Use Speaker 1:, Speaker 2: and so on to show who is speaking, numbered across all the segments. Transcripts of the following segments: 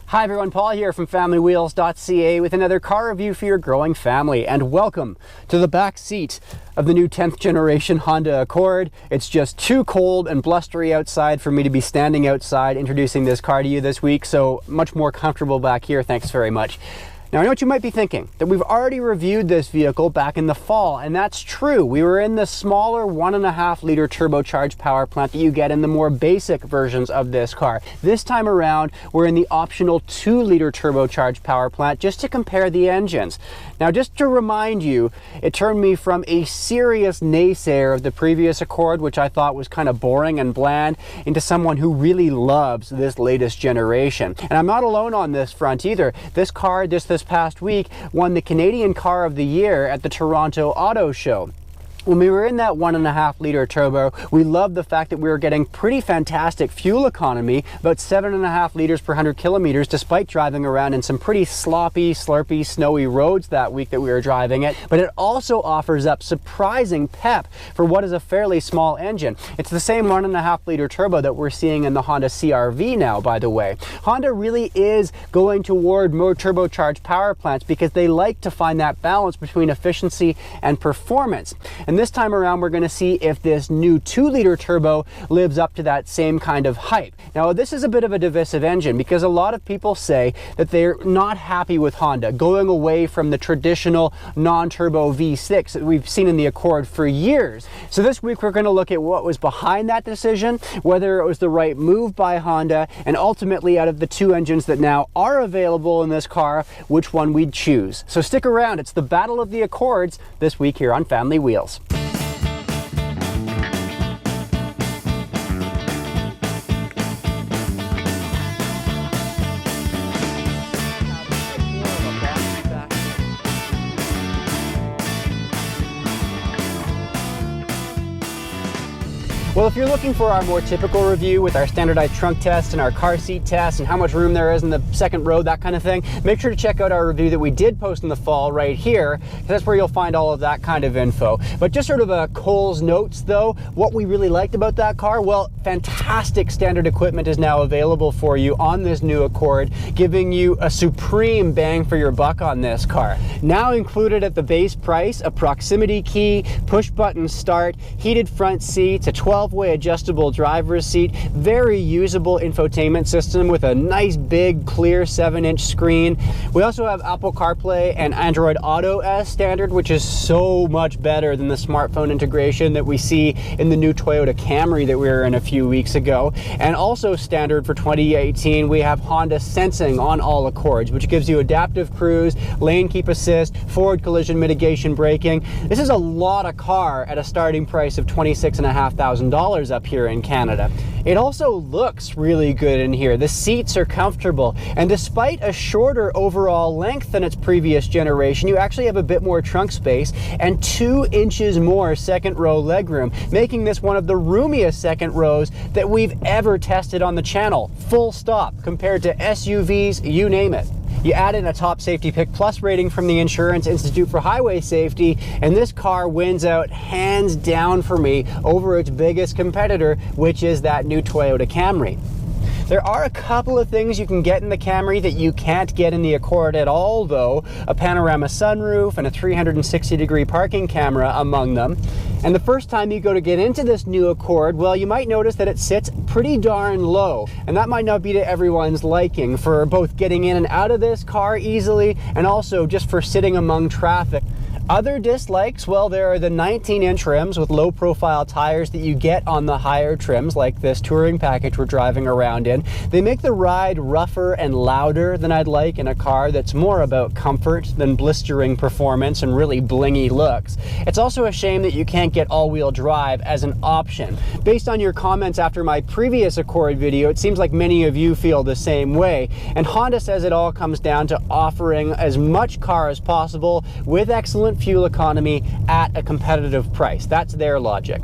Speaker 1: Hi everyone, Paul here from FamilyWheels.ca with another car review for your growing family, and welcome to the back seat of the new 10th generation Honda Accord. It's just too cold and blustery outside for me to be standing outside introducing this car to you this week, so much more comfortable back here, thanks very much. Now I know what you might be thinking, that we've already reviewed this vehicle back in the fall, and that's true. We were in the smaller 1.5 liter turbocharged power plant that you get in the more basic versions of this car. This time around, we're in the optional 2 liter turbocharged power plant just to compare the engines. Now just to remind you, it turned me from a serious naysayer of the previous Accord, which I thought was kind of boring and bland, into someone who really loves this latest generation. And I'm not alone on this front either. This car, this past week, won the Canadian Car of the Year at the Toronto Auto Show. When we were in that 1.5 liter turbo, we loved the fact that we were getting pretty fantastic fuel economy, about 7.5 liters per 100 kilometers, despite driving around in some pretty sloppy, slurpy, snowy roads that week that we were driving it. But it also offers up surprising pep for what is a fairly small engine. It's the same 1.5 liter turbo that we're seeing in the Honda CR-V now, by the way. Honda really is going toward more turbocharged power plants because they like to find that balance between efficiency and performance. And this time around, we're going to see if this new 2 liter turbo lives up to that same kind of hype. Now, this is a bit of a divisive engine because a lot of people say that they're not happy with Honda going away from the traditional non-turbo V6 that we've seen in the Accord for years. So this week, we're going to look at what was behind that decision, whether it was the right move by Honda, and ultimately, out of the 2 engines that now are available in this car, which one we'd choose. So stick around. It's the Battle of the Accords this week here on Family Wheels. Well, if you're looking for our more typical review with our standardized trunk test and our car seat test and how much room there is in the second row, that kind of thing, make sure to check out our review that we did post in the fall right here, because that's where you'll find all of that kind of info. But just sort of a Cole's notes though, what we really liked about that car, well, fantastic standard equipment is now available for you on this new Accord, giving you a supreme bang for your buck on this car. Now included at the base price, a proximity key, push button start, heated front seats, a 12-way adjustable driver's seat, very usable infotainment system with a nice big clear 7-inch screen. We also have Apple CarPlay and Android Auto as standard, which is so much better than the smartphone integration that we see in the new Toyota Camry that we were in a few weeks ago. And also standard for 2018, we have Honda Sensing on all Accords, which gives you adaptive cruise, lane keep assist, forward collision mitigation braking. This is a lot of car at a starting price of $26,500 up here in Canada. It also looks really good in here. The seats are comfortable, and despite a shorter overall length than its previous generation, you actually have a bit more trunk space and 2 inches more second row legroom, making this one of the roomiest second rows that we've ever tested on the channel, full stop, compared to SUVs, you name it. You add in a top safety pick plus rating from the Insurance Institute for Highway Safety, and this car wins out hands down for me over its biggest competitor, which is that new Toyota Camry. There are a couple of things you can get in the Camry that you can't get in the Accord at all though, a panorama sunroof and a 360-degree parking camera among them. And the first time you go to get into this new Accord, well, you might notice that it sits pretty darn low, and that might not be to everyone's liking for both getting in and out of this car easily and also just for sitting among traffic. Other dislikes, well, there are the 19-inch rims with low-profile tires that you get on the higher trims, like this touring package we're driving around in. They make the ride rougher and louder than I'd like in a car that's more about comfort than blistering performance and really blingy looks. It's also a shame that you can't get all-wheel drive as an option. Based on your comments after my previous Accord video, it seems like many of you feel the same way, and Honda says it all comes down to offering as much car as possible with excellent fuel economy at a competitive price. That's their logic.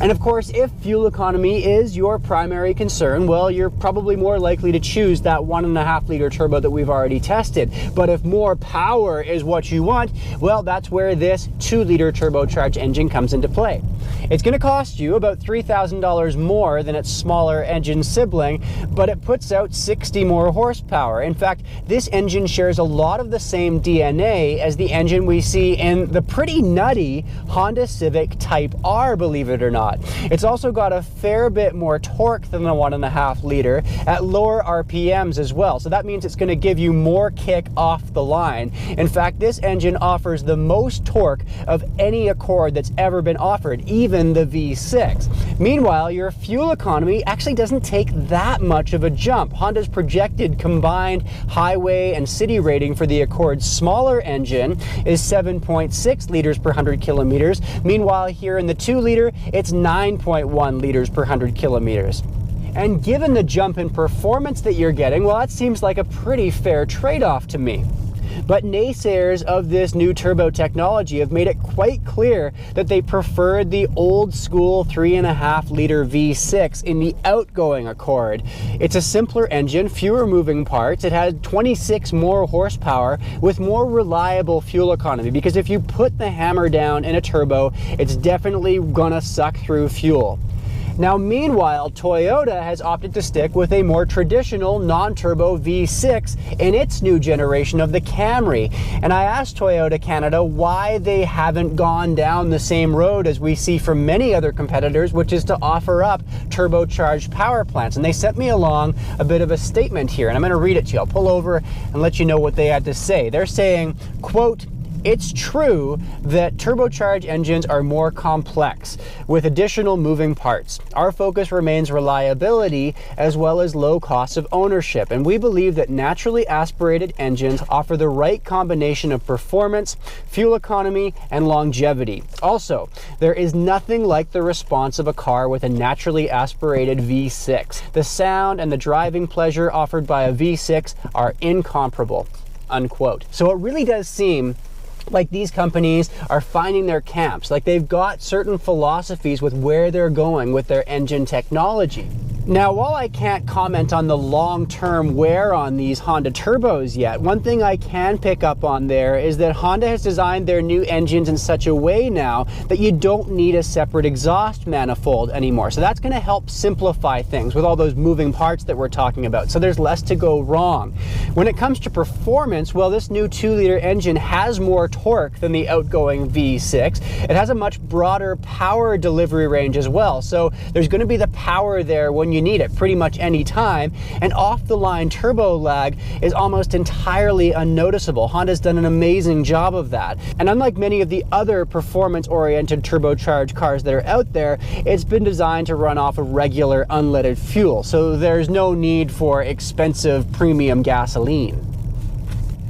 Speaker 1: And of course, if fuel economy is your primary concern, well, you're probably more likely to choose that 1.5 liter turbo that we've already tested. But if more power is what you want, well, that's where this 2 liter turbocharged engine comes into play. It's going to cost you about $3,000 more than its smaller engine sibling, but it puts out 60 more horsepower. In fact, this engine shares a lot of the same DNA as the engine we see in the pretty nutty Honda Civic Type R, believe it or not. It's also got a fair bit more torque than the 1.5 liter at lower RPMs as well. So that means it's going to give you more kick off the line. In fact, this engine offers the most torque of any Accord that's ever been offered, even the V6. Meanwhile, your fuel economy actually doesn't take that much of a jump. Honda's projected combined highway and city rating for the Accord's smaller engine is 7.6 liters per 100 kilometers. Meanwhile, here in the 2 liter, it's 9.1 liters per 100 kilometers. And given the jump in performance that you're getting, well, that seems like a pretty fair trade-off to me. But naysayers of this new turbo technology have made it quite clear that they preferred the old school 3.5 liter V6 in the outgoing Accord. It's a simpler engine, fewer moving parts. It has 26 more horsepower with more reliable fuel economy, because if you put the hammer down in a turbo, it's definitely gonna suck through fuel. Now, meanwhile, Toyota has opted to stick with a more traditional non-turbo V6 in its new generation of the Camry. And I asked Toyota Canada why they haven't gone down the same road as we see from many other competitors, which is to offer up turbocharged power plants. And they sent me along a bit of a statement here, and I'm going to read it to you. I'll pull over and let you know what they had to say. They're saying, quote, "It's true that turbocharged engines are more complex with additional moving parts. Our focus remains reliability as well as low cost of ownership, and we believe that naturally aspirated engines offer the right combination of performance, fuel economy, and longevity. Also, there is nothing like the response of a car with a naturally aspirated V6. The sound and the driving pleasure offered by a V6 are incomparable." Unquote. So it really does seem like these companies are finding their camps, like they've got certain philosophies with where they're going with their engine technology. Now, while I can't comment on the long-term wear on these Honda turbos yet, one thing I can pick up on there is that Honda has designed their new engines in such a way now that you don't need a separate exhaust manifold anymore. So that's going to help simplify things with all those moving parts that we're talking about. So there's less to go wrong. When it comes to performance, well, this new 2 liter engine has more torque than the outgoing V6. It has a much broader power delivery range as well. So there's going to be the power there when you need it pretty much any time, and off-the-line turbo lag is almost entirely unnoticeable. Honda's done an amazing job of that. And unlike many of the other performance-oriented turbocharged cars that are out there, it's been designed to run off of regular unleaded fuel, so there's no need for expensive premium gasoline.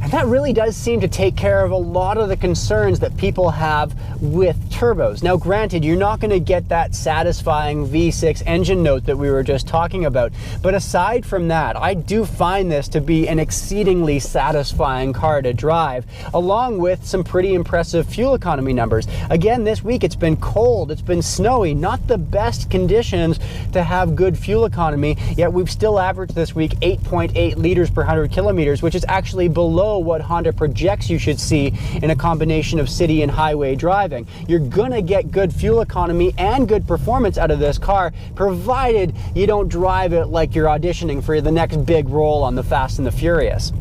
Speaker 1: And that really does seem to take care of a lot of the concerns that people have with turbos. Now, granted, you're not going to get that satisfying V6 engine note that we were just talking about. But aside from that, I do find this to be an exceedingly satisfying car to drive, along with some pretty impressive fuel economy numbers. Again, this week it's been cold, it's been snowy, not the best conditions to have good fuel economy, yet we've still averaged this week 8.8 liters per 100 kilometers, which is actually below what Honda projects you should see in a combination of city and highway driving. You're gonna get good fuel economy and good performance out of this car, provided you don't drive it like you're auditioning for the next big role on the Fast and the Furious.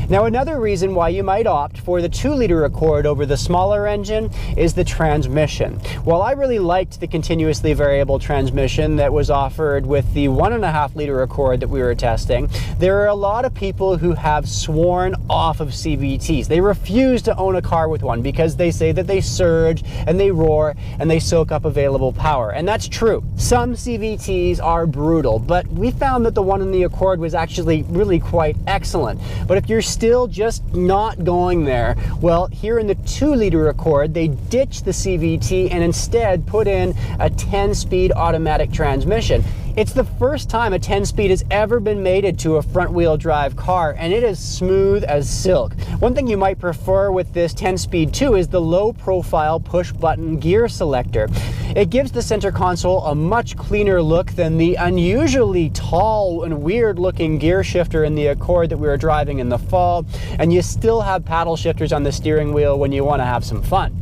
Speaker 1: Now, another reason why you might opt for the 2 liter Accord over the smaller engine is the transmission. While I really liked the continuously variable transmission that was offered with the 1.5 liter Accord that we were testing, there are a lot of people who have sworn off of CVTs. They refuse to own a car with one because they say that they surge and they roar and they soak up available power. And that's true. Some CVTs are brutal, but we found that the one in the Accord was actually really quite excellent. But if you're still just not going there, well, here in the 2 liter Accord, they ditched the CVT and instead put in a 10-speed automatic transmission. It's the first time a 10-speed has ever been mated to a front-wheel drive car, and it is smooth as silk. One thing you might prefer with this 10-speed too is the low-profile push-button gear selector. It gives the center console a much cleaner look than the unusually tall and weird looking gear shifter in the Accord that we were driving in the fall, and you still have paddle shifters on the steering wheel when you want to have some fun.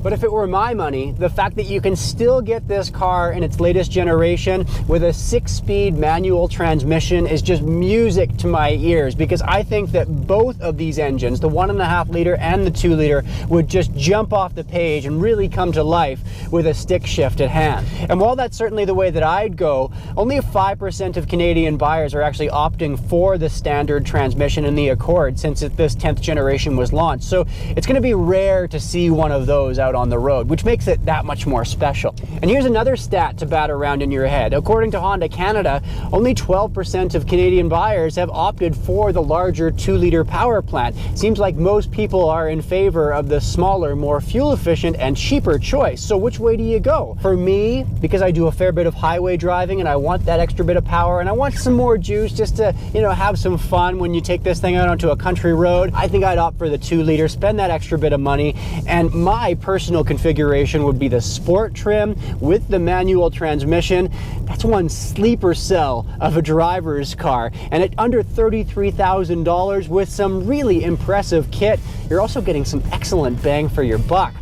Speaker 1: But if it were my money, the fact that you can still get this car in its latest generation with a 6-speed manual transmission is just music to my ears, because I think that both of these engines, the 1.5 liter and the 2 liter, would just jump off the page and really come to life with a stick shift at hand. And while that's certainly the way that I'd go, only 5% of Canadian buyers are actually opting for the standard transmission in the Accord since this 10th generation was launched. So it's going to be rare to see one of those out on the road, which makes it that much more special. And here's another stat to bat around in your head. According to Honda Canada, only 12% of Canadian buyers have opted for the larger 2-liter power plant. Seems like most people are in favor of the smaller, more fuel efficient and cheaper choice. So which way do you go? For me, because I do a fair bit of highway driving and I want that extra bit of power and I want some more juice just to, have some fun when you take this thing out onto a country road, I think I'd opt for the 2-liter, spend that extra bit of money, and my personal configuration would be the sport trim with the manual transmission. That's one sleeper cell of a driver's car, and at under $33,000 with some really impressive kit, you're also getting some excellent bang for your buck.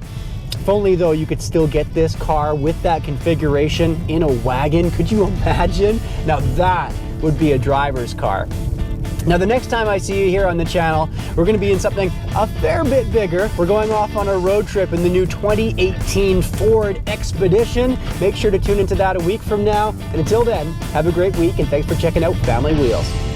Speaker 1: If only, though, you could still get this car with that configuration in a wagon. Could you imagine? Now that would be a driver's car. Now, the next time I see you here on the channel, we're going to be in something a fair bit bigger. We're going off on a road trip in the new 2018 Ford Expedition. Make sure to tune into that a week from now. And until then, have a great week, and thanks for checking out Family Wheels.